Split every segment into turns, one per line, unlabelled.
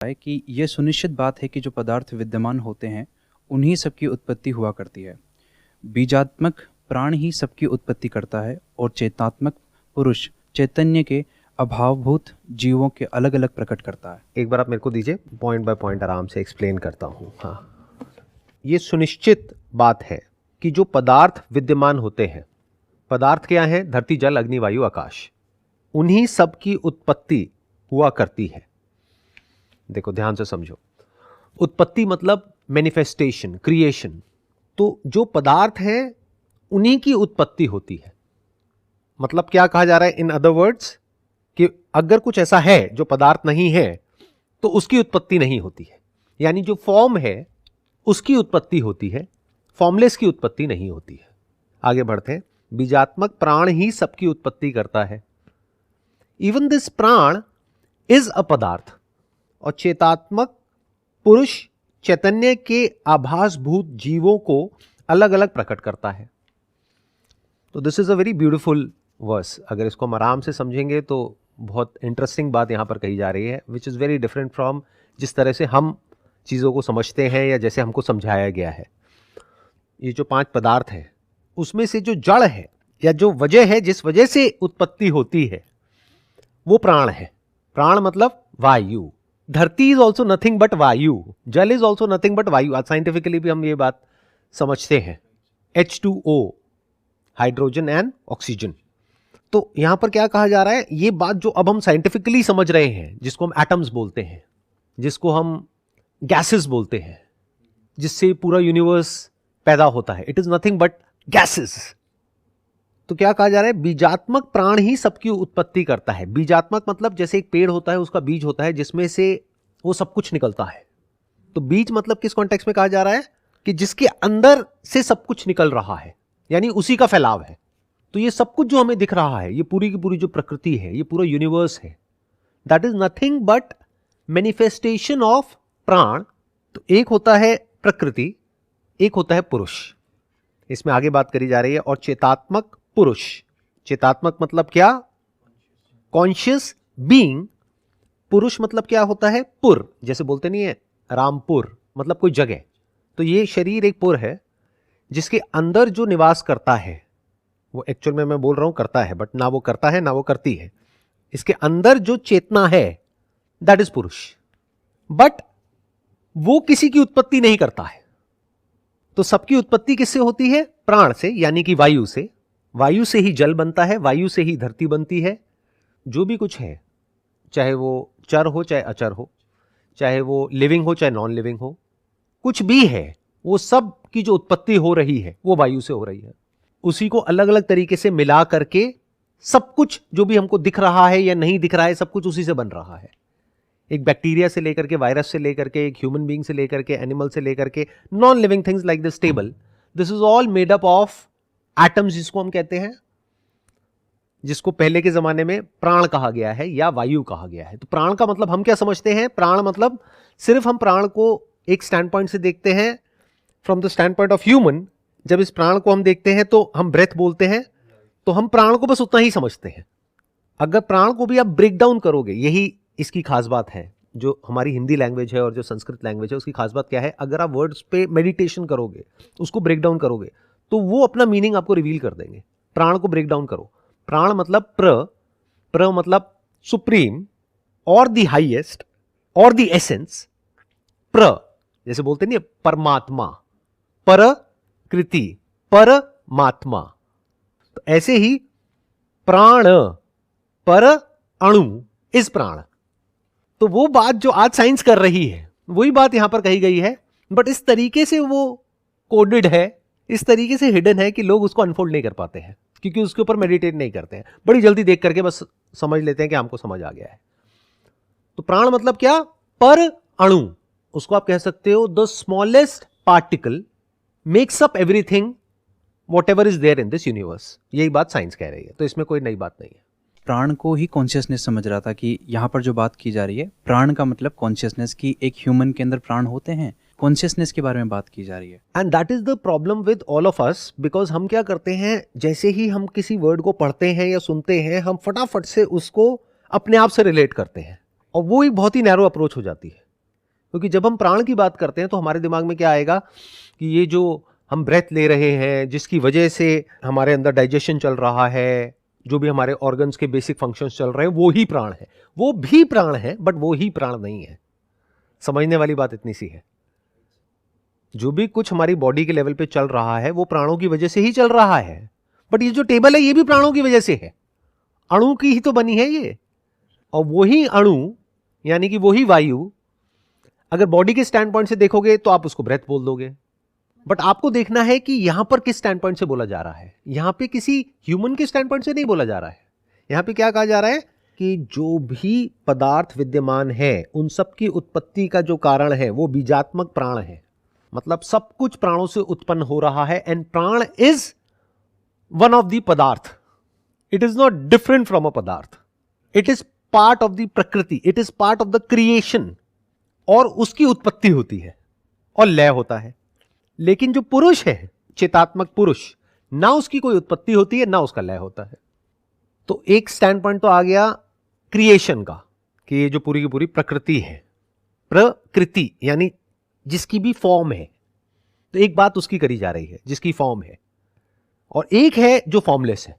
है कि यह सुनिश्चित बात है कि जो पदार्थ विद्यमान होते हैं उन्हीं सबकी उत्पत्ति हुआ करती है। बीजात्मक प्राण ही सबकी उत्पत्ति करता है और चेतनात्मक पुरुष चैतन्य के अभावभूत जीवों के अलग अलग प्रकट करता है।
एक बार आप मेरे को दीजिए, पॉइंट बाय पॉइंट आराम से एक्सप्लेन करता हूँ। हाँ, ये सुनिश्चित बात है कि जो पदार्थ विद्यमान होते हैं, पदार्थ क्या हैं? धरती, जल, अग्नि, वायु, आकाश, उन्हीं सब की उत्पत्ति हुआ करती है। देखो ध्यान से समझो, उत्पत्ति मतलब मैनिफेस्टेशन, क्रिएशन। तो जो पदार्थ हैं उन्हीं की उत्पत्ति होती है। मतलब क्या कहा जा रहा है इन अदर वर्ड्स, कि अगर कुछ ऐसा है जो पदार्थ नहीं है तो उसकी उत्पत्ति नहीं होती है। यानी जो फॉर्म है उसकी उत्पत्ति होती है, फॉर्मलेस की उत्पत्ति नहीं होती है। आगे बढ़ते हैं। बीजात्मक प्राण ही सबकी उत्पत्ति करता है। इवन दिस प्राण इज अ पदार्थ। और चेतात्मक पुरुष चैतन्य के आभासभूत जीवों को अलग अलग प्रकट करता है। तो this is a very beautiful verse. अगर इसको हम आराम से समझेंगे तो बहुत इंटरेस्टिंग बात यहां पर कही जा रही है, which is very different from जिस तरह से हम चीज़ों को समझते हैं या जैसे हमको समझाया गया है। ये जो 5 पदार्थ हैं उसमें से जो जड़ है या जो वजह है जिस वजह से उत्पत्ति होती है वो प्राण है। प्राण मतलब वायु। धरती इज ऑल्सो नथिंग बट वायु, जल इज ऑल्सो नथिंग बट वायु। आज साइंटिफिकली भी हम ये बात समझते हैं। H2O, hydrogen and oxygen. तो यहां पर क्या कहा जा रहा है, ये बात जो अब हम साइंटिफिकली समझ रहे हैं, जिसको हम एटम्स बोलते हैं, जिसको हम गैसेस बोलते हैं, जिससे पूरा यूनिवर्स पैदा होता है, it is nothing but gases. तो क्या कहा जा रहा है, बीजात्मक प्राण ही सबकी उत्पत्ति करता है। बीजात्मक मतलब जैसे एक पेड़ होता है, उसका बीज होता है जिसमें से वो सब कुछ निकलता है। तो बीज मतलब किस कॉन्टेक्स्ट में कहा जा रहा है कि जिसके अंदर से सब कुछ निकल रहा है, यानी उसी का फैलाव है। तो ये सब कुछ जो हमें दिख रहा है, ये पूरी की पूरी जो प्रकृति है, ये पूरा यूनिवर्स है, that is nothing but manifestation of प्राण। तो एक होता है प्रकृति, एक होता है पुरुष। इसमें आगे बात करी जा रही है। और चेतात्मक पुरुष, चेतात्मक मतलब क्या? Conscious being. पुरुष मतलब क्या होता है? पुर, जैसे बोलते नहीं है रामपुर, मतलब कोई जगह। तो ये शरीर एक पुर है जिसके अंदर जो निवास करता है, वो एक्चुअल में मैं बोल रहा हूं करता है, बट ना वो करता है ना वो करती है। इसके अंदर जो चेतना है दैट इज पुरुष। बट वो किसी की उत्पत्ति नहीं करता है। तो सबकी उत्पत्ति किससे होती है? प्राण से, यानी कि वायु से। वायु से ही जल बनता है, वायु से ही धरती बनती है। जो भी कुछ है, चाहे वो चर हो चाहे अचर हो, चाहे वो लिविंग हो चाहे नॉन लिविंग हो, कुछ भी है, वो सब की जो उत्पत्ति हो रही है वो वायु से हो रही है। उसी को अलग अलग तरीके से मिला करके सब कुछ जो भी हमको दिख रहा है या नहीं दिख रहा है, सब कुछ उसी से बन रहा है। एक बैक्टीरिया से लेकर के, वायरस से लेकर के, एक ह्यूमन बीइंग से लेकर के, एनिमल से लेकर के, non living things like this table, this is all made up of atoms, जिसको हम कहते हैं, जिसको पहले के जमाने में प्राण कहा गया है या वायु कहा गया है। तो प्राण का मतलब हम क्या समझते हैं? प्राण मतलब सिर्फ हम प्राण को एक स्टैंड पॉइंट से देखते हैं, from the stand point of human. जब इस प्राण को हम देखते हैं तो हम ब्रेथ बोलते हैं, तो हम प्राण को बस उतना ही समझते हैं। अगर प्राण को भी आप ब्रेक डाउन करोगे, यही इसकी खास बात है, जो हमारी हिंदी लैंग्वेज है और जो संस्कृत लैंग्वेज है उसकी खास बात क्या है, अगर आप वर्ड्स पे मेडिटेशन करोगे, उसको ब्रेक डाउन करोगे, तो वो अपना मीनिंग आपको रिवील कर देंगे। प्राण को ब्रेक डाउन करो। प्राण मतलब प्र मतलब सुप्रीम और द हाईएस्ट और द एसेंस। प्र जैसे बोलते नहीं परमात्मा, परकृति, परमात्मा। तो ऐसे ही प्राण, पर अणु इस प्राण। तो वो बात जो आज साइंस कर रही है वही बात यहां पर कही गई है, बट इस तरीके से वो कोडेड है, इस तरीके से हिडन है कि लोग उसको अनफोल्ड नहीं कर पाते हैं, क्योंकि उसके ऊपर मेडिटेट नहीं करते हैं। बड़ी जल्दी देख करके बस समझ लेते हैं कि हमको समझ आ गया है। तो प्राण मतलब क्या? पर अणु। उसको आप कह सकते हो the smallest particle makes up everything whatever is there in this universe. यही बात साइंस कह रही है, तो इसमें कोई नई बात नहीं है।
प्राण को ही कॉन्शियसनेस समझ रहा था कि यहाँ पर जो बात की जा रही है, प्राण का मतलब कॉन्शियसनेस, की एक ह्यूमन के अंदर प्राण होते हैं, कॉन्शियसनेस के बारे में बात की जा रही है।
And that is the problem with all of us, because हम क्या करते हैं, जैसे ही हम किसी वर्ड को पढ़ते हैं या सुनते हैं, हम फटाफट से उसको अपने आप से रिलेट करते हैं, और वो एक बहुत ही नैरो अप्रोच हो जाती है। क्योंकि जब हम प्राण की बात करते हैं तो हमारे दिमाग में क्या आएगा कि ये जो हम ब्रेथ ले रहे हैं, जिसकी वजह से हमारे अंदर डाइजेशन चल रहा है, जो भी हमारे ऑर्गन्स के बेसिक फंक्शंस चल रहे हैं, वो ही प्राण है। वो भी प्राण है बट वो ही प्राण नहीं है। समझने वाली बात इतनी सी है, जो भी कुछ हमारी बॉडी के लेवल पे चल रहा है वो प्राणों की वजह से ही चल रहा है। बट ये जो टेबल है ये भी प्राणों की वजह से है, अणु की ही तो बनी है ये। और वही अणु यानी कि वही वायु अगर बॉडी के स्टैंड पॉइंट से देखोगे तो आप उसको ब्रेथ बोल दोगे, बट आपको देखना है कि यहां पर किस स्टैंड पॉइंट से बोला जा रहा है। यहां पे किसी ह्यूमन के स्टैंड पॉइंट से नहीं बोला जा रहा है। यहां पे क्या कहा जा रहा है कि जो भी पदार्थ विद्यमान है उन सब की उत्पत्ति का जो कारण है वो बीजात्मक प्राण है। मतलब सब कुछ प्राणों से उत्पन्न हो रहा है and prana is one of the padarth. It is not different from a padarth, it is part of the prakriti, it is part of the creation. और उसकी उत्पत्ति होती है और लय होता है। लेकिन जो पुरुष है, चेतात्मक पुरुष, ना उसकी कोई उत्पत्ति होती है ना उसका लय होता है। तो एक स्टैंड पॉइंट तो आ गया क्रिएशन का कि ये जो पूरी की पूरी प्रकृति है, प्रकृति यानी जिसकी भी फॉर्म है, तो एक बात उसकी करी जा रही है जिसकी फॉर्म है, और एक है जो फॉर्मलेस है,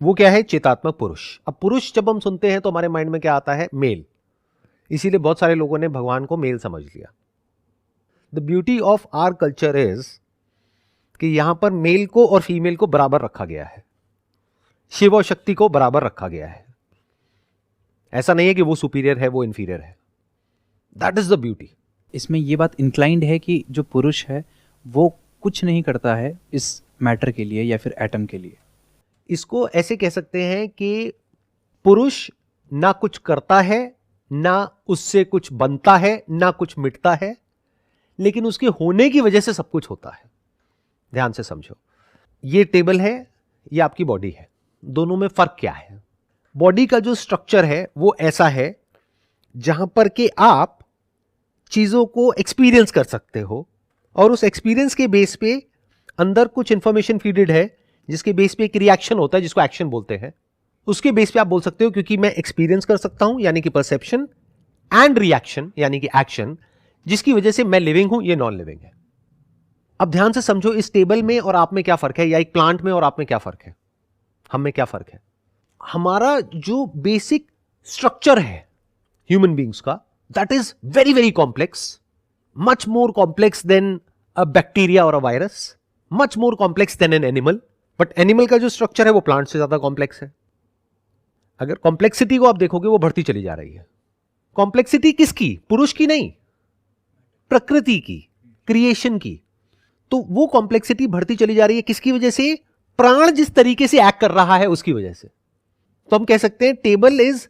वो क्या है? चेतात्मक पुरुष। अब पुरुष जब हम सुनते हैं तो हमारे माइंड में क्या आता है? मेल। इसीलिए बहुत सारे लोगों ने भगवान को मेल समझ लिया। The beauty of our culture is कि यहां पर मेल को और फीमेल को बराबर रखा गया है, शिव और शक्ति को बराबर रखा गया है। ऐसा नहीं है कि वो सुपीरियर है वो इंफीरियर है। That is the beauty.
इसमें ये बात इंक्लाइंड है कि जो पुरुष है वो कुछ नहीं करता है इस मैटर के लिए या फिर एटम के लिए।
इसको ऐसे कह सकते हैं कि पुरुष ना कुछ करता है, ना उससे कुछ बनता है, ना कुछ मिटता है, लेकिन उसके होने की वजह से सब कुछ होता है। ध्यान से समझो, ये टेबल है, ये आपकी बॉडी है, दोनों में फर्क क्या है? बॉडी का जो स्ट्रक्चर है वो ऐसा है जहां पर कि आप चीजों को एक्सपीरियंस कर सकते हो और उस एक्सपीरियंस के बेस पे अंदर कुछ इंफॉर्मेशन फीडेड है जिसके बेस पे एक रिएक्शन होता है जिसको एक्शन बोलते हैं। उसके बेस पे आप बोल सकते हो क्योंकि मैं एक्सपीरियंस कर सकता हूं यानी कि परसेप्शन, एंड रिएक्शन यानी कि एक्शन, जिसकी वजह से मैं लिविंग हूं, ये नॉन लिविंग है। अब ध्यान से समझो, इस टेबल में और आप में क्या फर्क है, या एक प्लांट में और आप में क्या फर्क है, हम में क्या फर्क है? हमारा जो बेसिक स्ट्रक्चर है ह्यूमन बींग्स का, that is very very complex, much more complex than a bacteria और a virus, much more complex than an animal. But animal का जो स्ट्रक्चर है वो प्लांट से ज्यादा कॉम्प्लेक्स है। अगर कॉम्प्लेक्सिटी को आप देखोगे वो बढ़ती चली जा रही है। कॉम्प्लेक्सिटी किसकी? पुरुष की नहीं, प्रकृति की, क्रिएशन की। तो वो कॉम्प्लेक्सिटी बढ़ती चली जा रही है किसकी वजह से? प्राण जिस तरीके से एक्ट कर रहा है उसकी वजह से। तो हम कह सकते हैं table is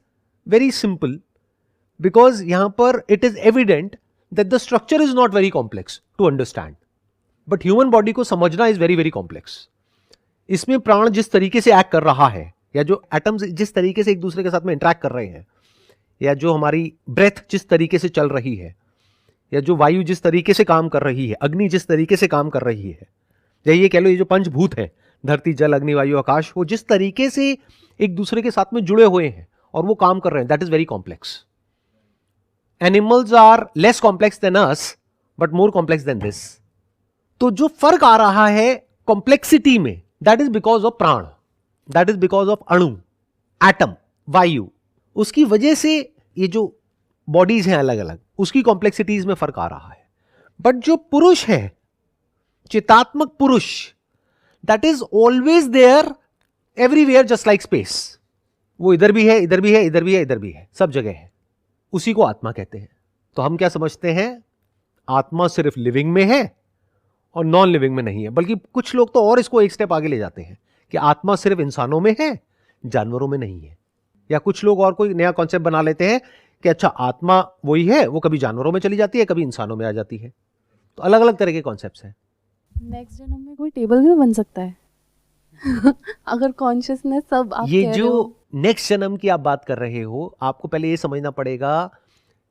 very simple because यहां पर it is evident that the structure is not very complex to understand, but human body को समझना इज वेरी वेरी कॉम्प्लेक्स। इसमें प्राण जिस तरीके से एक्ट कर रहा है, या जो एटम्स जिस तरीके से एक दूसरे के साथ में इंटरेक्ट कर रहे हैं, या जो हमारी ब्रेथ जिस तरीके से चल रही है, या जो वायु जिस तरीके से काम कर रही है, अग्नि जिस तरीके से काम कर रही है, या ये कह लो ये जो पंचभूत है, धरती, जल, अग्नि, वायु, आकाश, वो जिस तरीके से एक दूसरे के साथ में जुड़े हुए हैं और वो काम कर रहे हैं, that is very complex. Animals are less complex than us but more complex than this. तो जो फर्क आ रहा है कॉम्प्लेक्सिटी में, that is because of prana, that is because of anu, atom, vayu. उसकी वजह से ये जो बॉडीज हैं अलग अलग, उसकी कॉम्प्लेक्सिटीज में फर्क आ रहा है। बट जो पुरुष है, चितात्मक पुरुष, that is always there everywhere just like space. वो इधर भी है, इधर भी है, इधर भी है, इधर भी है, सब जगह है। उसी को आत्मा कहते हैं। तो हम क्या समझते हैं? आत्मा सिर्फ लिविंग में है और नॉन लिविंग में नहीं है। बल्कि कुछ लोग तो और इसको एक स्टेप आगे ले जाते हैं कि आत्मा सिर्फ इंसानों में है, जानवरों में नहीं है। या कुछ लोग और कोई नया कॉन्सेप्ट बना लेते हैं कि अच्छा आत्मा वही है, वो कभी जानवरों में चली जाती है, कभी इंसानों में आ जाती है। तो अलग अलग तरह के कॉन्सेप्ट्स हैं।
नेक्स्ट जन्म में कोई टेबल भी बन सकता है अगर कॉन्शियसनेस सब आप
ये
कह रहे
जो
हो।
नेक्स्ट जन्म की आप बात कर रहे हो, आपको पहले ये समझना पड़ेगा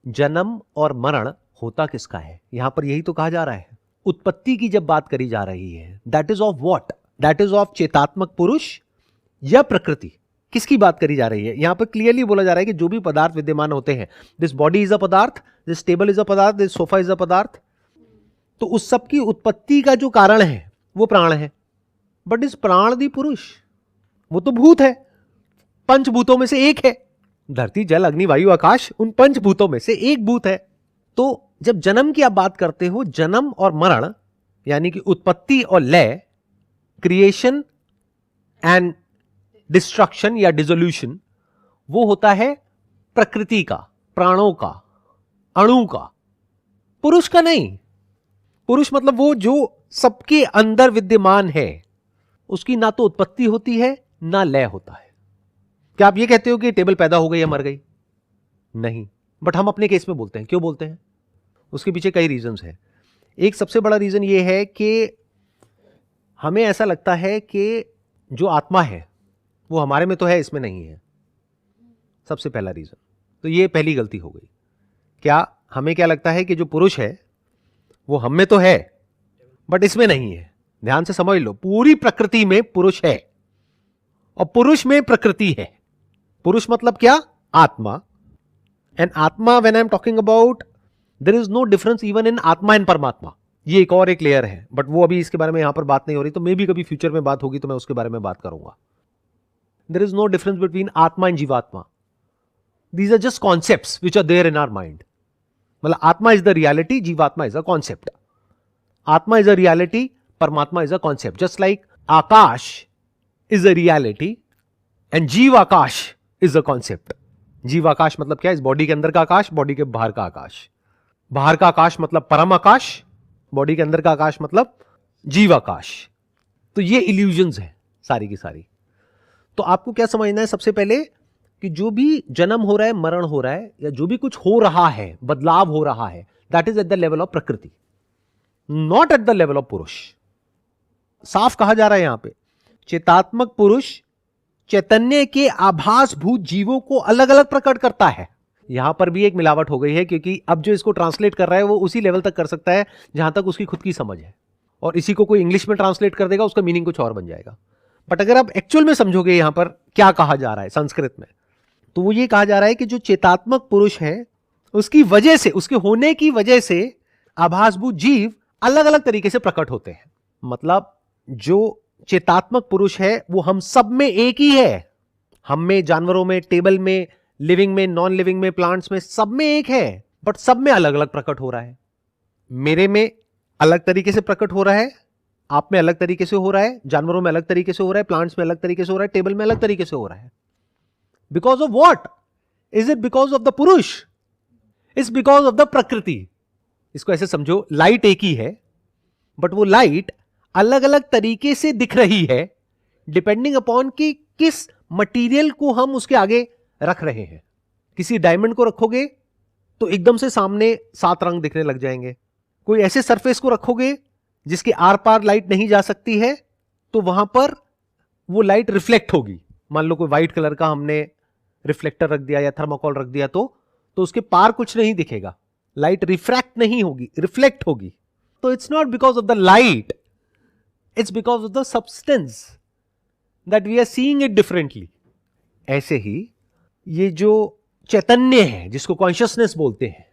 जन्म और मरण होता किसका है। यहां पर यही तो कहा जा रहा है। उत्पत्ति की जब बात करी जा रही है, that is of what? That is of chetatmak purush या प्रकृति। किसकी बात करी जा रही है? यहां पर क्लियरली बोला जा रहा है कि जो भी पदार्थ विद्यमान होते हैं, दिस बॉडी इज अ पदार्थ, दिस टेबल इज अ पदार्थ, दिस सोफा इज अ पदार्थ, तो उस सब की उत्पत्ति का जो कारण है वो प्राण है। बट इस प्राण दी पुरुष, वो तो भूत है, पंचभूतों में से एक है। धरती जल अग्नि वायु आकाश उन पंचभूतों में से एक भूत है। तो जब जन्म की आप बात करते हो, जन्म और मरण यानी कि उत्पत्ति और लय, क्रिएशन एंड डिस्ट्रक्शन या डिसोल्यूशन, वो होता है प्रकृति का, प्राणों का, अणु का, पुरुष का नहीं। पुरुष मतलब वो जो सबके अंदर विद्यमान है, उसकी ना तो उत्पत्ति होती है ना लय होता है। क्या आप ये कहते हो कि टेबल पैदा हो गई या मर गई? नहीं। बट हम अपने केस में बोलते हैं। क्यों बोलते हैं? उसके पीछे कई रीजंस हैं। एक सबसे बड़ा रीजन ये है कि हमें ऐसा लगता है कि जो आत्मा है वो हमारे में तो है, इसमें नहीं है। सबसे पहला रीजन तो ये पहली गलती हो गई। क्या हमें क्या लगता है कि जो पुरुष है वो हम में तो है बट इसमें नहीं है? ध्यान से समझ लो, पूरी प्रकृति में पुरुष है और पुरुष में प्रकृति है। पुरुष मतलब क्या? आत्मा। And atma, when I am talking about, there is no difference even in atma and परमात्मा। ये एक और एक लेयर है, बट वो अभी इसके बारे में यहां पर बात नहीं हो रही, तो मे भी कभी फ्यूचर में बात होगी तो मैं उसके बारे में बात करूंगा। There is no difference between atma and jivatma. These are just concepts which are there in our mind. मतलब atma is the reality, jivatma is a concept. Atma is a reality, paramatma is a concept. Just like akash is a reality and jiva akash is a concept. जीव आकाश मतलब क्या? इस body के अंदर का आकाश, body के बाहर का आकाश। बाहर का आकाश मतलब परम आकाश, बॉडी के अंदर का आकाश मतलब जीव आकाश। तो ये इल्यूजन्स है सारी की सारी। तो आपको क्या समझना है सबसे पहले कि जो भी जन्म हो रहा है, मरण हो रहा है, या जो भी कुछ हो रहा है, बदलाव हो रहा है, that is at the level of prakriti, not at the level of purush. साफ कहा जा रहा है यहां पे, चेतात्मक पुरुष चैतन्य के आभासभूत जीवों को अलग अलग प्रकट करता है। यहां पर भी एक मिलावट हो गई है, क्योंकि अब जो इसको ट्रांसलेट कर रहा है वो उसी लेवल तक कर सकता है जहां तक उसकी खुद की समझ है, और इसी को कोई इंग्लिश में ट्रांसलेट कर देगा, उसका मीनिंग कुछ और बन जाएगा। बट अगर आप एक्चुअल में समझोगे यहां पर क्या कहा जा रहा है संस्कृत में, तो वो ये कहा जा रहा है कि जो चेतात्मक पुरुष है उसकी वजह से, उसके होने की वजह से आभासभूत जीव अलग अलग तरीके से प्रकट होते हैं। मतलब जो चेतात्मक पुरुष है वो हम सब में एक ही है। हम में, जानवरों में, टेबल में, लिविंग में, नॉन लिविंग में, प्लांट्स में, सब में एक है, बट सब में अलग अलग प्रकट हो रहा है। मेरे में अलग तरीके से प्रकट हो रहा है, आप में अलग तरीके से हो रहा है, जानवरों में अलग तरीके से हो रहा है, प्लांट्स में अलग तरीके से हो रहा है, टेबल में अलग तरीके से हो रहा है। Because of what? Is it because of the पुरुष? इज बिकॉज ऑफ द प्रकृति। इसको ऐसे समझो, लाइट एक ही है, बट वो लाइट अलग अलग तरीके से दिख रही है डिपेंडिंग अपॉन कि किस मटेरियल को हम उसके आगे रख रहे हैं। किसी डायमंड को रखोगे तो एकदम से सामने 7 रंग दिखने लग जाएंगे। कोई ऐसे सरफेस को रखोगे जिसके आर पार लाइट नहीं जा सकती है, तो वहां पर वो लाइट रिफ्लेक्ट होगी। मान लो कोई व्हाइट कलर का हमने रिफ्लेक्टर रख दिया या थर्माकोल रख दिया, तो उसके पार कुछ नहीं दिखेगा, लाइट रिफ्रैक्ट नहीं होगी, रिफ्लेक्ट होगी। तो it's not because of the light, it's because of the substance that we are seeing it differently. ऐसे ही ये जो चैतन्य है, जिसको कॉन्शियसनेस बोलते हैं,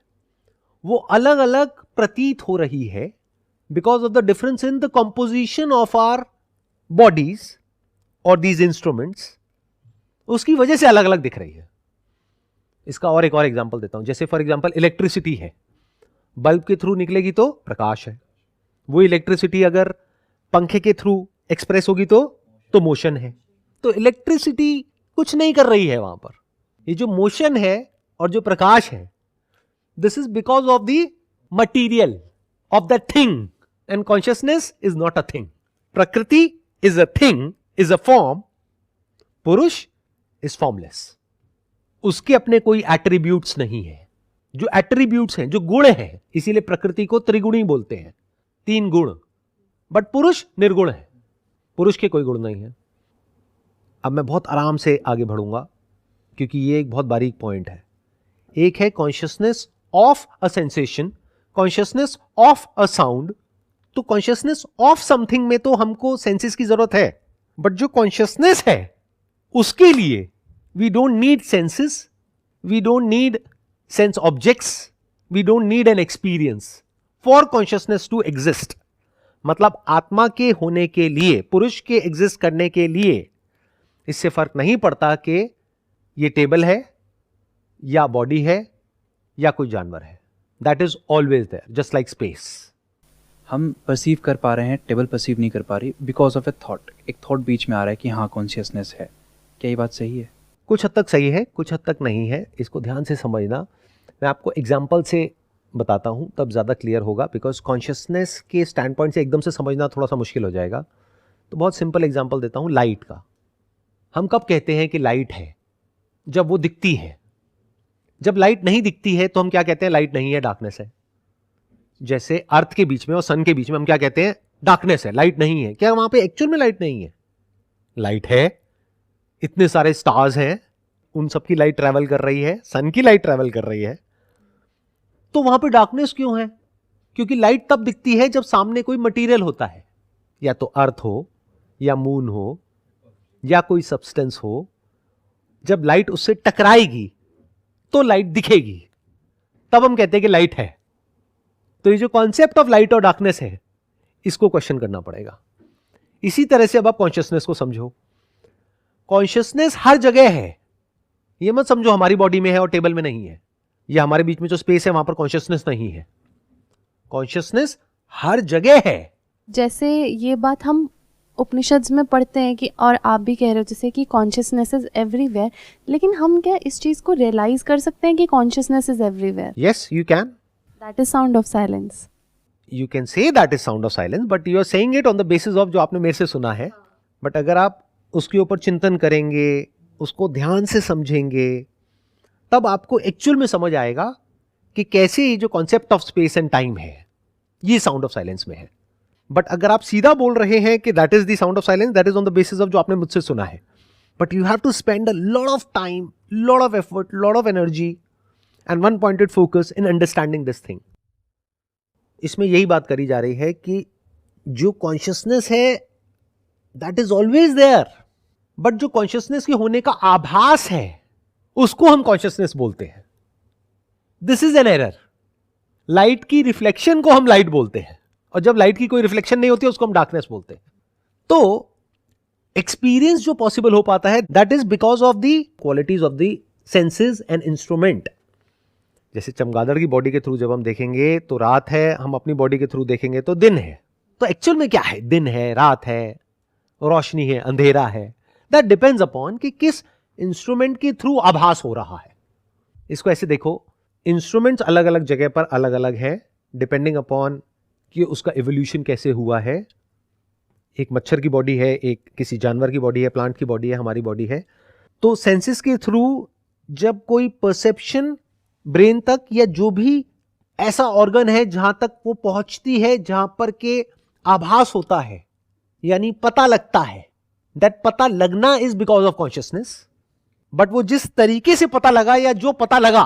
वो अलग अलग प्रतीत हो रही है because of the difference in the composition of our bodies और दीज इंस्ट्रूमेंट्स। उसकी वजह से अलग अलग दिख रही है। इसका और एक और एग्जांपल देता हूं। जैसे फॉर एग्जांपल इलेक्ट्रिसिटी है, बल्ब के थ्रू निकलेगी तो प्रकाश है। वो इलेक्ट्रिसिटी अगर पंखे के थ्रू एक्सप्रेस होगी तो मोशन है। तो इलेक्ट्रिसिटी कुछ नहीं कर रही है वहां पर। ये जो मोशन है और जो प्रकाश है, this is because of the material of the thing, and consciousness is not a thing. Prakriti is a thing, is a form, purush is formless. उसके अपने कोई एट्रीब्यूट्स नहीं है। जो एट्रीब्यूट्स हैं, जो गुण हैं, इसीलिए प्रकृति को त्रिगुणी बोलते हैं, 3 गुण। बट पुरुष निर्गुण है, पुरुष के कोई गुण नहीं है। अब मैं बहुत आराम से आगे बढ़ूंगा क्योंकि ये एक बहुत बारीक पॉइंट है। एक है consciousness of a sensation, consciousness of a sound. तो कॉन्शियसनेस ऑफ समथिंग में तो हमको सेंसेस की जरूरत है, बट जो कॉन्शियसनेस है उसके लिए we don't need senses, we don't need sense objects, we don't need an experience for consciousness to exist. मतलब आत्मा के होने के लिए, पुरुष के एग्जिस्ट करने के लिए इससे फर्क नहीं पड़ता कि ये टेबल है या बॉडी है या कोई जानवर है, that is always there, just like space.
हम परसीव कर पा रहे हैं, टेबल परसीव नहीं कर पा रही बिकॉज ऑफ ए थॉट। एक थॉट बीच में आ रहा है कि हाँ कॉन्शियसनेस है। क्या ये बात सही है?
कुछ हद तक सही है, कुछ हद तक नहीं है, इसको ध्यान से समझना। मैं आपको एग्जाम्पल से बताता हूं, तब ज़्यादा क्लियर होगा, बिकॉज कॉन्शियसनेस के स्टैंड पॉइंट से एकदम से समझना थोड़ा सा मुश्किल हो जाएगा। तो बहुत सिंपल एग्जाम्पल देता हूं लाइट का। हम कब कहते हैं कि लाइट है? जब वो दिखती है। जब लाइट नहीं दिखती है तो हम क्या कहते हैं? लाइट नहीं है, डार्कनेस है। जैसे अर्थ के बीच में और सन के बीच में हम क्या कहते हैं? डार्कनेस है, लाइट नहीं है। क्या वहां पे एक्चुअल में लाइट नहीं है? लाइट है। इतने सारे स्टार्स हैं, उन सबकी लाइट ट्रैवल कर रही है, सन की लाइट ट्रैवल कर रही है, तो वहां पे डार्कनेस क्यों है? क्योंकि लाइट तब दिखती है जब सामने कोई मटेरियल होता है, या तो अर्थ हो या मून हो या कोई सब्सटेंस हो। जब लाइट उससे टकराएगी तो लाइट दिखेगी, तब हम कहते हैं कि लाइट है। तो ये जो कॉन्सेप्ट ऑफ लाइट और डार्कनेस है, इसको क्वेश्चन करना पड़ेगा। इसी तरह से अब आप कॉन्शियसनेस को समझो। कॉन्शियसनेस हर जगह है। ये मत समझो हमारी बॉडी में है और टेबल में नहीं है, या हमारे बीच में जो स्पेस है वहां पर कॉन्शियसनेस नहीं है। कॉन्शियसनेस हर जगह है।
जैसे ये बात हम उपनिषद्स में पढ़ते हैं कि, और आप भी कह रहे हो जैसे कि कॉन्शियसनेस इज एवरीवेयर, लेकिन हम क्या इस चीज को रियलाइज कर सकते हैं कि consciousness is everywhere?
Yes, you can.
That is sound of silence.
You can say that is sound of silence, but you are saying it on the basis of जो आपने मेरे से सुना है। बट अगर आप उसके ऊपर चिंतन करेंगे, उसको ध्यान से समझेंगे, तब आपको एक्चुअल में समझ आएगा कि कैसे ये जो concept of space and time है, ये साउंड ऑफ साइलेंस में है। बट अगर आप सीधा बोल रहे हैं कि that is the sound of silence, that is on the basis of जो आपने मुझसे सुना है, but you have to spend a lot of time, lot of effort, lot of energy and one pointed focus in understanding this thing. इसमें यही बात करी जा रही है कि जो कॉन्शियसनेस है that is always there, but जो कॉन्शियसनेस के होने का आभास है उसको हम कॉन्शियसनेस बोलते हैं। This is an error. Light की रिफ्लेक्शन को हम लाइट बोलते हैं, और जब लाइट की कोई रिफ्लेक्शन नहीं होती उसको हम डार्कनेस बोलते हैं। तो एक्सपीरियंस जो पॉसिबल हो पाता है that is because of the qualities of the senses and instrument. जैसे चमगादड़ की बॉडी के थ्रू जब हम देखेंगे तो रात है, हम अपनी बॉडी के थ्रू देखेंगे तो दिन है। तो एक्चुअल में क्या है? दिन है, रात है, रोशनी है, अंधेरा है। दैट डिपेंड्स अपॉन कि किस इंस्ट्रूमेंट के थ्रू आभास हो रहा है। इसको ऐसे देखो, इंस्ट्रूमेंट्स अलग अलग जगह पर अलग अलग है, डिपेंडिंग अपॉन कि उसका एवोल्यूशन कैसे हुआ है। एक मच्छर की बॉडी है, एक किसी जानवर की बॉडी है, प्लांट की बॉडी है, हमारी बॉडी है। तो सेंसेस के थ्रू जब कोई परसेप्शन ब्रेन तक, या जो भी ऐसा ऑर्गन है जहां तक वो पहुंचती है, जहां पर के आभास होता है, यानी पता लगता है, दैट पता लगना is because of consciousness. But वो जिस तरीके से पता लगा या जो पता लगा,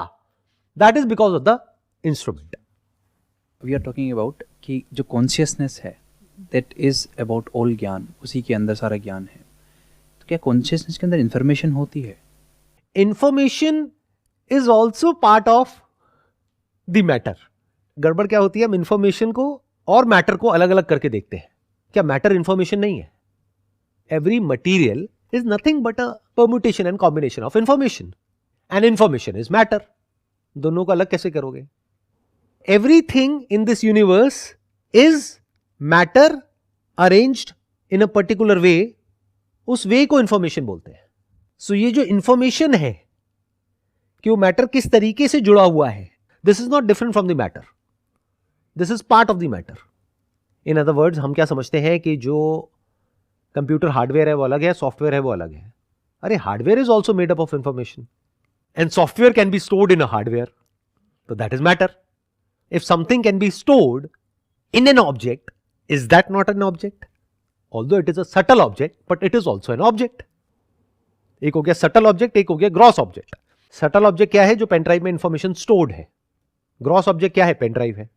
that is because of the instrument.
We are talking about कि जो कॉन्शियसनेस है दैट इज अबाउट ऑल ज्ञान, उसी के अंदर सारा ज्ञान है। तो क्या कॉन्शियसनेस के अंदर इंफॉर्मेशन होती है?
Information is also part of the matter. गड़बड़ क्या होती है, हम इंफॉर्मेशन को और मैटर को अलग अलग करके देखते हैं। क्या मैटर इंफॉर्मेशन नहीं है? Every material is nothing but a permutation and combination of information, and information is matter. दोनों को अलग कैसे करोगे? Everything in this universe is matter arranged in a particular way, उस वे को इंफॉर्मेशन बोलते हैं। सो ये जो इंफॉर्मेशन है कि वो मैटर किस तरीके से जुड़ा हुआ है, this is not different from the matter, this is part of the matter. In other words, हम क्या समझते हैं कि जो कंप्यूटर हार्डवेयर है वो अलग है, सॉफ्टवेयर है वो अलग है। अरे hardware is also made up of information, and software can be stored in a hardware, तो that is matter. If something can be stored in an object, is that not an object? Although it is a subtle object, but it is also an object. एक हो गया subtle object, एक हो गया gross object. Subtle object क्या है? जो pen drive में इंफॉर्मेशन स्टोर्ड है। gross object क्या है? पेन ड्राइव है।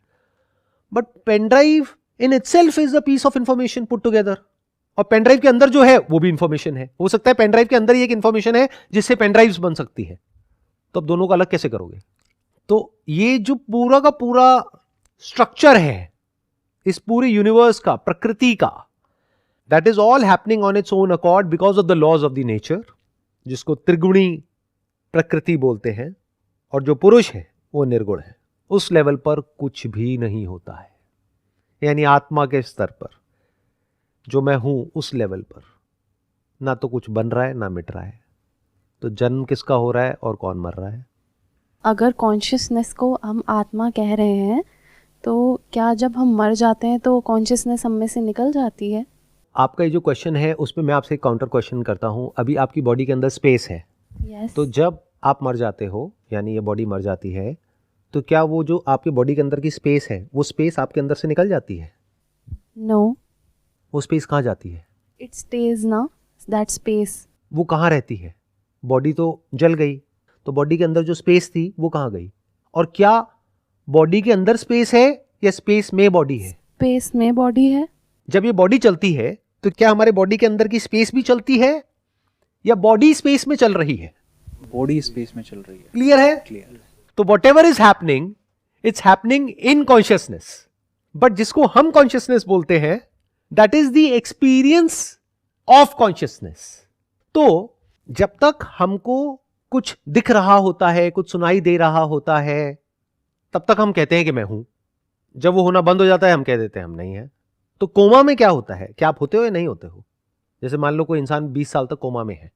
But pen drive in itself is a piece of information put together, और पेन ड्राइव के अंदर जो है वो भी इंफॉर्मेशन है। हो सकता है पेन ड्राइव के अंदर ही एक इंफॉर्मेशन है जिससे पेन ड्राइव्स बन सकती है, तो अब दोनों को अलग कैसे करोगे? तो ये जो पूरा का पूरा स्ट्रक्चर है इस पूरे यूनिवर्स का, प्रकृति का, that is all happening on its own accord because of the laws of the nature, जिसको त्रिगुणी प्रकृति बोलते हैं। और जो पुरुष है वो निर्गुण है। उस लेवल पर कुछ भी नहीं होता है, यानी आत्मा के स्तर पर जो मैं हूं उस लेवल पर ना तो कुछ बन रहा है ना मिट रहा है। तो जन्म किसका हो रहा है और कौन मर रहा है?
अगर कॉन्शियसनेस को हम आत्मा कह रहे हैं तो क्या जब हम मर जाते हैं तो कॉन्शियसनेस हम में से निकल जाती है?
आपका ये जो क्वेश्चन है उसमें मैं आपसे काउंटर क्वेश्चन करता हूं। अभी आपकी बॉडी के अंदर स्पेस है,
yes.
तो जब आप मर जाते हो, यानी ये बॉडी मर जाती है, तो क्या वो जो आपकी बॉडी के अंदर की स्पेस है वो स्पेस आपके अंदर से निकल जाती है?
No.
वो स्पेस कहाँ जाती है?
It stays ना, that space.
वो कहाँ रहती है? बॉडी तो जल गई, तो बॉडी के अंदर जो स्पेस थी वो कहाँ गई? और क्या बॉडी के अंदर स्पेस है या स्पेस में बॉडी है?
स्पेस में बॉडी है।
जब ये बॉडी चलती है तो क्या हमारे बॉडी के अंदर की स्पेस भी चलती है या बॉडी स्पेस में चल रही है?
बॉडी स्पेस में चल रही है।
क्लियर है?
क्लियर।
तो whatever is happening, it's happening in consciousness. But जिसको हम कॉन्शियसनेस बोलते हैं that is the experience of consciousness. तो जब तक हमको कुछ दिख रहा होता है, कुछ सुनाई दे रहा होता है, तब तक हम कहते हैं कि मैं हूं। जब वो होना बंद हो जाता है हम कह देते हैं हम नहीं है। तो कोमा में क्या होता है? क्या आप होते हो या नहीं होते हो? जैसे मान लो कोई इंसान 20 साल तक कोमा में है,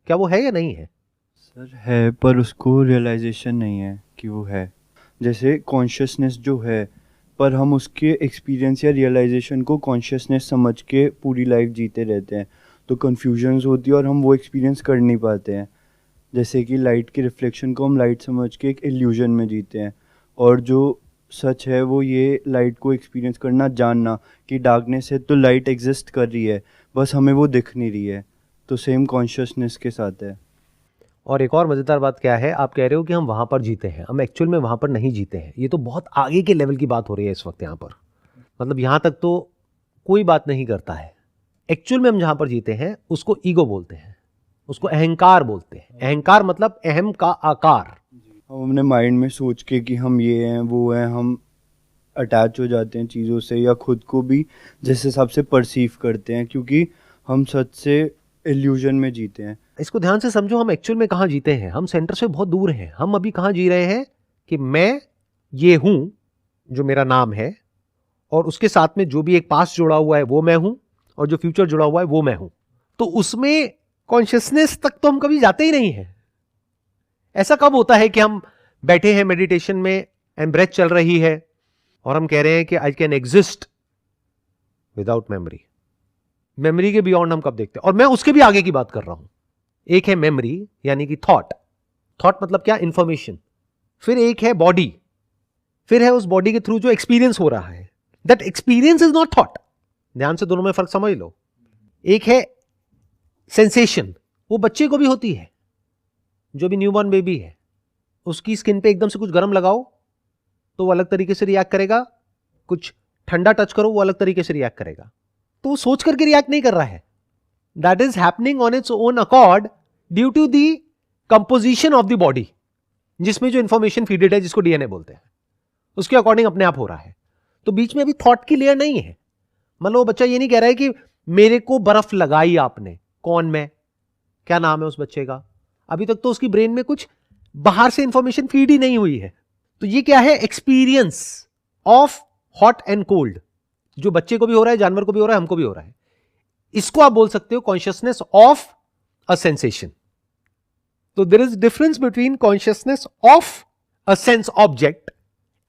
क्या वो है या नहीं है?
सर है, पर उसको रियलाइजेशन नहीं है कि वो है। जैसे कॉन्शियसनेस जो है, पर हम उसके एक्सपीरियंस या रियलाइजेशन को कॉन्शियसनेस समझ के पूरी लाइफ जीते रहते हैं, तो कन्फ्यूजन्स होती है और हम वो एक्सपीरियंस कर नहीं पाते हैं। जैसे कि लाइट के रिफ्लेक्शन को हम लाइट समझ के एक इल्यूजन में जीते हैं, और जो सच है वो ये लाइट को एक्सपीरियंस करना, जानना कि डार्कनेस है तो लाइट एग्जिस्ट कर रही है, बस हमें वो दिख नहीं रही है। तो सेम कॉन्शियसनेस के साथ है।
और एक और मज़ेदार बात क्या है, आप कह रहे हो कि हम वहाँ पर जीते हैं, हम एक्चुअल में वहाँ पर नहीं जीते हैं। ये तो बहुत आगे के लेवल की बात हो रही है इस वक्त यहाँ पर। मतलब यहाँ तक तो कोई बात नहीं करता है। एक्चुअल में हम जहाँ पर जीते हैं उसको ईगो बोलते हैं, उसको अहंकार बोलते हैं। अहंकार मतलब अहम का आकार।
हम अपने माइंड में सोच के कि हम ये हैं वो हैं, हम अटैच हो जाते हैं चीज़ों से, या खुद को भी जिस हिसाब से परसीव करते हैं, क्योंकि हम सच से इल्यूजन में जीते हैं।
इसको ध्यान से समझो, हम एक्चुअल में कहाँ जीते हैं। हम सेंटर से बहुत दूर हैं। हम अभी कहाँ जी रहे हैं कि मैं ये हूँ जो मेरा नाम है, और उसके साथ में जो भी एक पास्ट जुड़ा हुआ है वो मैं हूँ, और जो फ्यूचर जुड़ा हुआ है वो मैं हूँ। तो उसमें कॉन्शियसनेस तक तो हम कभी जाते ही नहीं है। ऐसा कब होता है कि हम बैठे हैं मेडिटेशन में एंड ब्रेथ चल रही है और हम कह रहे हैं कि I can exist without memory. Memory के बियॉन्ड हम कब देखते हैं? और मैं उसके भी आगे की बात कर रहा हूं। एक है मेमोरी यानी कि थॉट। थॉट मतलब क्या? इंफॉर्मेशन। फिर एक है बॉडी, फिर है उस बॉडी के थ्रू जो एक्सपीरियंस हो रहा है। That experience is not thought. ध्यान से दोनों में फर्क समझ लो। एक है सेंसेशन, वो बच्चे को भी होती है। जो भी न्यूबॉर्न बेबी है उसकी स्किन पे एकदम से कुछ गर्म लगाओ तो वो अलग तरीके से रिएक्ट करेगा, कुछ ठंडा टच करो वो अलग तरीके से रिएक्ट करेगा। तो वो सोच करके रिएक्ट नहीं कर रहा है। That is happening on its own accord due to the composition of the body, जिसमें जो इंफॉर्मेशन फीडेड है, जिसको डीएनए बोलते हैं, उसके अकॉर्डिंग अपने आप हो रहा है। तो बीच में अभी थॉट की लेयर नहीं है। मतलब वो बच्चा ये नहीं कह रहा है कि मेरे को बर्फ लगाई आपने, कौन मैं, क्या नाम है उस बच्चे का। अभी तक तो उसकी ब्रेन में कुछ बाहर से इंफॉर्मेशन फीड ही नहीं हुई है। तो ये क्या है? Experience of hot and cold, जो बच्चे को भी हो रहा है, जानवर को भी हो रहा है, हमको भी हो रहा है। इसको आप बोल सकते हो कॉन्शियसनेस ऑफ अ सेंसेशन। तो there is difference between consciousness of a sense object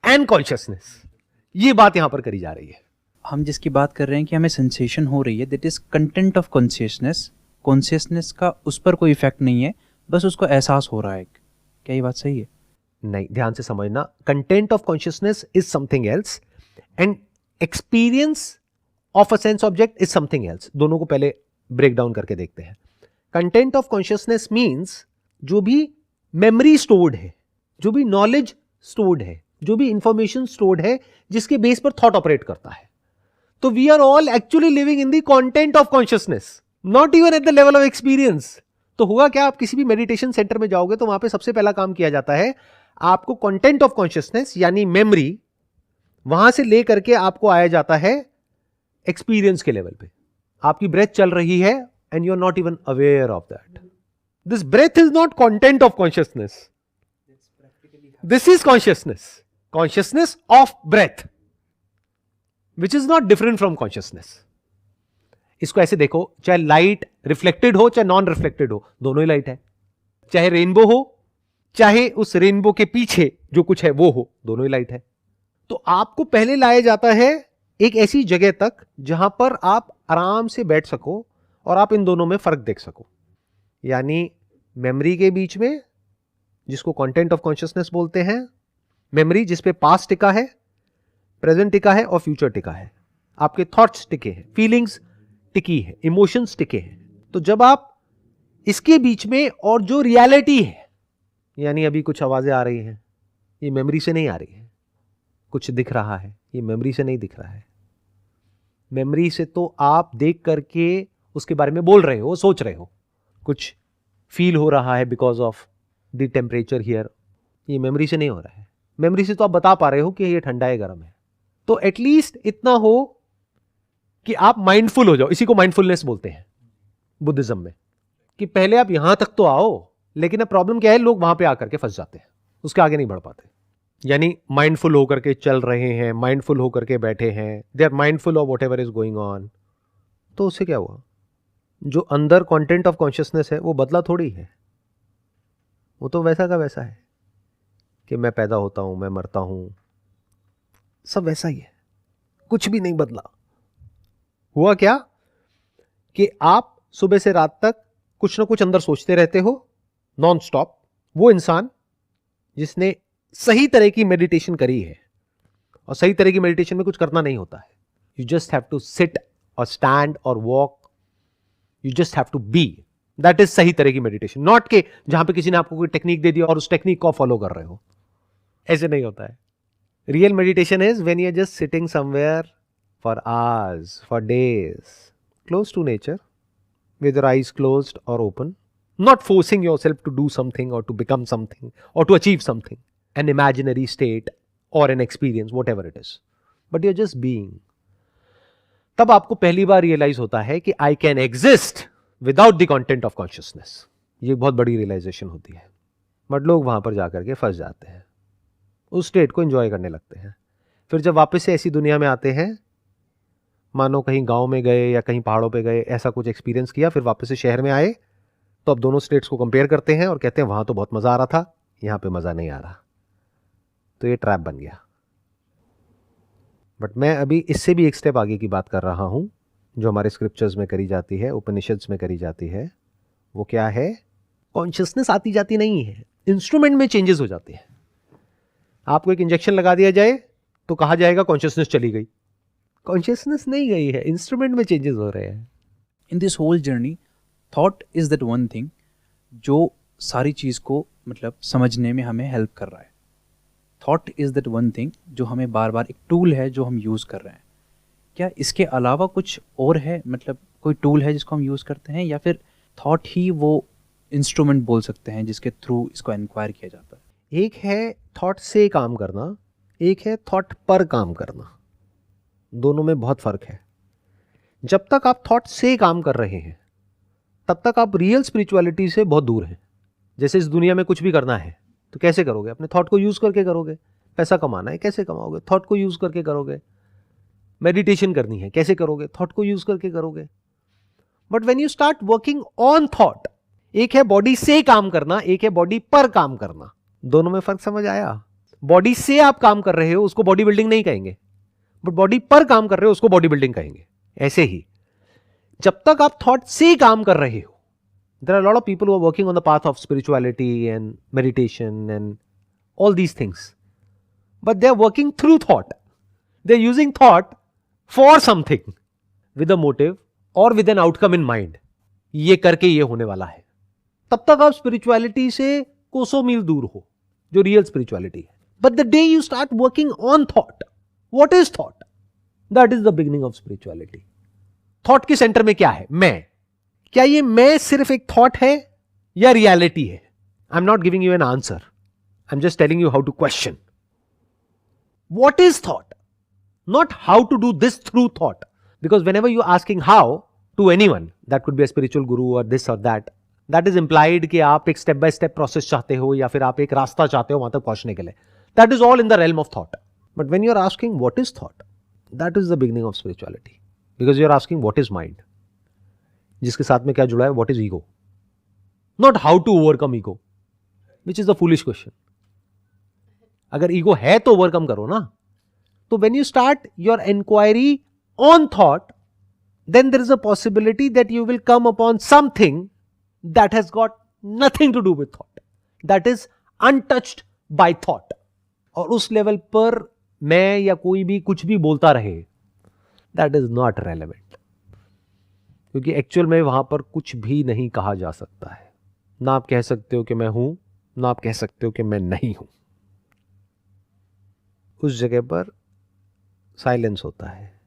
and consciousness. ये बात यहां पर करी जा रही है।
हम जिसकी बात कर रहे हैं कि हमें सेंसेशन हो रही है, that is content of consciousness. Consciousness का उस पर कोई इफेक्ट नहीं है, बस उसको एहसास हो रहा है। क्या ये बात सही है?
नहीं, ध्यान से समझना। Content of consciousness is something else and experience of a sense object is something else. दोनों को पहले ब्रेक डाउन करके देखते हैं। कंटेंट ऑफ कॉन्शियसनेस मींस जो भी मेमोरी स्टोर्ड है, जो भी नॉलेज स्टोर्ड है, जो भी इंफॉर्मेशन स्टोर्ड है, जिसके बेस पर थॉट ऑपरेट करता है। तो we are all actually living in the content of consciousness, not even at the level of experience. तो हुआ क्या, आप किसी भी मेडिटेशन सेंटर में जाओगे तो वहां पे सबसे पहला काम किया जाता है, आपको कंटेंट ऑफ कॉन्शियसनेस यानी मेमोरी, वहां से लेकर के आपको आया जाता है एक्सपीरियंस के लेवल पे। आपकी ब्रेथ चल रही है and you are not even aware of that. This breath is not content of consciousness, this is consciousness, consciousness of breath, which is not different from consciousness. इसको ऐसे देखो, चाहे लाइट रिफ्लेक्टेड हो चाहे नॉन रिफ्लेक्टेड हो, दोनों ही light है। चाहे रेनबो हो चाहे उस रेनबो के पीछे जो कुछ है वो हो, दोनों ही लाइट है। तो आपको पहले लाया जाता है एक ऐसी जगह तक जहां पर आप आराम से बैठ सको और आप इन दोनों में फर्क देख सको, यानी मेमोरी के बीच में, जिसको कंटेंट ऑफ कॉन्शियसनेस बोलते हैं, मेमोरी जिस पे पास्ट टिका है, प्रेजेंट टिका है और फ्यूचर टिका है, आपके थॉट्स टिके हैं, फीलिंग्स टिकी है, इमोशंस टिके हैं। तो जब आप इसके बीच में और जो रियलिटी है, यानी अभी कुछ आवाजें आ रही हैं, ये मेमोरी से नहीं आ रही है, कुछ दिख रहा है, ये मेमोरी से नहीं दिख रहा है। मेमोरी से तो आप देख करके उसके बारे में बोल रहे हो, सोच रहे हो, कुछ फील हो रहा है because of the temperature here, ये मेमोरी से नहीं हो रहा है। मेमोरी से तो आप बता पा रहे हो कि ये ठंडा है, गर्म है। तो एटलीस्ट इतना हो कि आप माइंडफुल हो जाओ। इसी को माइंडफुलनेस बोलते हैं बुद्धिज्म में, कि पहले आप यहां तक तो आओ, लेकिन अब प्रॉब्लम क्या है, लोग वहां पे आकर के फंस जाते हैं, उसके आगे नहीं बढ़ पाते। यानी माइंडफुल होकर के चल रहे हैं, माइंडफुल होकर के बैठे हैं, they are mindful of whatever is going on. तो उससे क्या हुआ, जो अंदर कंटेंट ऑफ कॉन्शियसनेस है वो बदला थोड़ी है, वो तो वैसा का वैसा है कि मैं पैदा होता हूं, मैं मरता हूं, सब वैसा ही है, कुछ भी नहीं बदला। हुआ क्या कि आप सुबह से रात तक कुछ ना कुछ अंदर सोचते रहते हो नॉन स्टॉप। वो इंसान जिसने सही तरह की मेडिटेशन करी है, और सही तरह की मेडिटेशन में कुछ करना नहीं होता है, you just have to sit और स्टैंड और walk, you just have to be, that is सही तरह की मेडिटेशन। नॉट के जहां पे किसी ने आपको कोई टेक्निक दे दी और उस टेक्निक को फॉलो कर रहे हो, ऐसे नहीं होता है। Real meditation is when you are just sitting somewhere for hours, for days, close to nature, with your eyes closed or open, not forcing yourself to do something or to become something or to achieve something, an imaginary state or an experience, whatever it is, but you're just being. तब आपको पहली बार realise होता है कि I can exist without the content of consciousness. ये बहुत बड़ी realisation होती है, बट लोग वहां पर जाकर के फंस जाते हैं, उस स्टेट को एंजॉय करने लगते हैं। फिर जब वापस से ऐसी दुनिया में आते हैं, मानो कहीं गांव में गए या कहीं पहाड़ों पे गए, ऐसा कुछ एक्सपीरियंस किया, फिर वापस से शहर में आए, तो अब दोनों स्टेट्स को कंपेयर करते हैं और कहते हैं वहां तो बहुत मजा आ रहा था, यहां पे मजा नहीं आ रहा। तो ये ट्रैप बन गया। बट मैं अभी इससे भी एक स्टेप आगे की बात कर रहा हूं, जो हमारे स्क्रिप्चर्स में करी जाती है, उपनिषद्स में करी जाती है। वो क्या है, कॉन्शियसनेस आती जाती नहीं है, इंस्ट्रूमेंट में चेंजेस हो जाते हैं। आपको एक इंजेक्शन लगा दिया जाए तो कहा जाएगा कॉन्शियसनेस चली गई, कॉन्शियसनेस नहीं गई है, इंस्ट्रूमेंट में चेंजेस हो रहे हैं।
In this whole journey thought is that one thing जो सारी चीज़ को मतलब समझने में हमें हेल्प कर रहा है। Thought is that one thing जो हमें बार बार एक टूल है जो हम यूज़ कर रहे हैं। क्या इसके अलावा कुछ और है, मतलब कोई टूल है जिसको हम यूज़ करते हैं, या फिर थॉट ही वो इंस्ट्रूमेंट बोल सकते हैं जिसके थ्रू इसको इंक्वायर किया जाता है?
एक है थॉट से काम करना, एक है थॉट पर काम करना। दोनों में बहुत फर्क है। जब तक आप थॉट से काम कर रहे हैं तब तक आप रियल स्पिरिचुअलिटी से बहुत दूर हैं। जैसे इस दुनिया में कुछ भी करना है तो कैसे करोगे, अपने थॉट को यूज करके करोगे। पैसा कमाना है कैसे कमाओगे, थॉट को यूज करके करोगे। मेडिटेशन करनी है कैसे करोगे, थॉट को यूज करके करोगे। But when you start working on thought, एक है बॉडी से काम करना, एक है बॉडी पर काम करना। दोनों में फर्क समझ आया? बॉडी से आप काम कर रहे हो उसको बॉडी बिल्डिंग नहीं कहेंगे, बट बॉडी पर काम कर रहे हो उसको बॉडी बिल्डिंग कहेंगे। ऐसे ही जब तक आप थॉट से काम कर रहे हो, there are lot of people who are working on the path of spirituality and meditation and all these things, but they are working through thought. They are using thought for something with a motive और with an outcome in mind, ये करके ये होने वाला है। तब तक आप स्पिरिचुअलिटी से कोसों मील दूर हो, जो रियल स्पिरिचुअलिटी है। But the day you start working on thought, what is thought? That is the beginning of spirituality. Thought के सेंटर में क्या है? मैं। क्या ये मैं सिर्फ एक थॉट है या रियलिटी है? I am not giving you an answer, I am just telling you how to question. What is thought? Not how to do this through thought, because whenever you asking how to anyone, that could be a spiritual guru और this और that is implied कि आप एक step by step process चाहते हो या फिर आप एक रास्ता चाहते हो वहां तक पहुंचने के लिए। That is all in the realm of thought. But when you are asking what is thought, that is the beginning of spirituality, because you are asking what is mind, जिसके साथ में क्या जुड़ा है? What is ego, not how to overcome ego, which is the foolish question. अगर ego है तो overcome करो ना। तो when you start your inquiry on thought, then there is a possibility that you will come upon something that has got nothing to do with thought, that is untouched by thought. और उस level पर मैं या कोई भी कुछ भी बोलता रहे, that is not relevant, क्योंकि एक्चुअल में वहां पर कुछ भी नहीं कहा जा सकता है। ना आप कह सकते हो कि मैं हूं, ना आप कह सकते हो कि मैं नहीं हूं। उस जगह पर साइलेंस होता है।